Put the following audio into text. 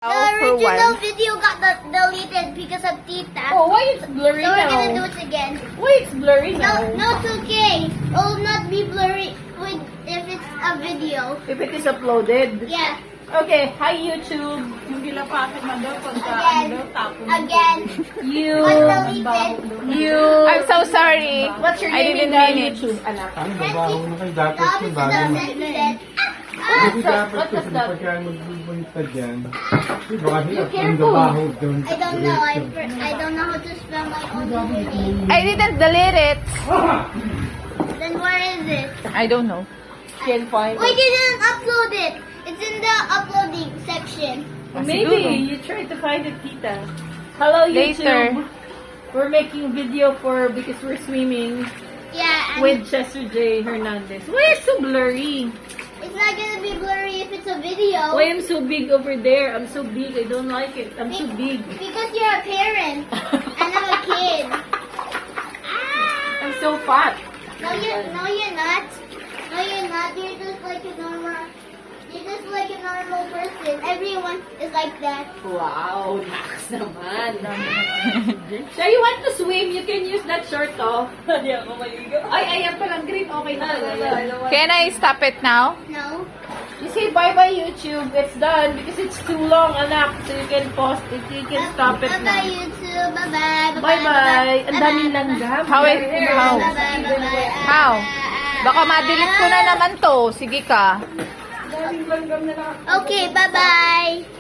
The For original one. video got deleted because of Tita. Oh, why it's blurry So we're now? gonna do it again. Why it's blurry No, now? no, it's okay. It will not be blurry if it's a video. If it is uploaded. Yeah. Okay, hi YouTube. Yung gilapakit mo daw pagka Again. ano, tapon. Again. You. Undeleted. You. I'm so sorry. What's your I name in didn't the mean it. YouTube, anak? Ang babaho na kayo. Dapat Stop yung it, bago stop mo. it, stop it. Hindi dapat What does kasi that? pagka magpupunta dyan. Baka sila ang careful. babaho doon. I don't know. I don't know how to spell my own name. I didn't delete it. Then where is it? I don't know. Can't find We it. didn't upload it. It's in the uploading section. Maybe Siguro. you try to find it, Tita. Hello YouTube. Later. We're making video because we're swimming Yeah. And with Chester J. Hernandez. Why it's so blurry? it's not gonna be blurry if it's a video. Why I'm so big over there? I'm so big. I don't like it. I'm so big. Because you're a parent and I'm a kid. I'm so fat. No, you're not. No, you're not. You're just like a normal. You're just like a normal person. Everyone is like that. Wow, next naman. So you want to swim, you can use that short off. Hindi ako maligo. Ay, ayan palang green. Okay na. Can I stop it now? No. You say bye-bye YouTube. It's done because it's too long, anak. So you can pause it. You can stop it Bye bye now. YouTube. Bye bye. Bye-bye. Ang daming langgam. How Bye Bye bye. Bye. How? Baka ma-delete ko na naman to. Sige ka. Daming langgam na lang. Okay. Bye bye.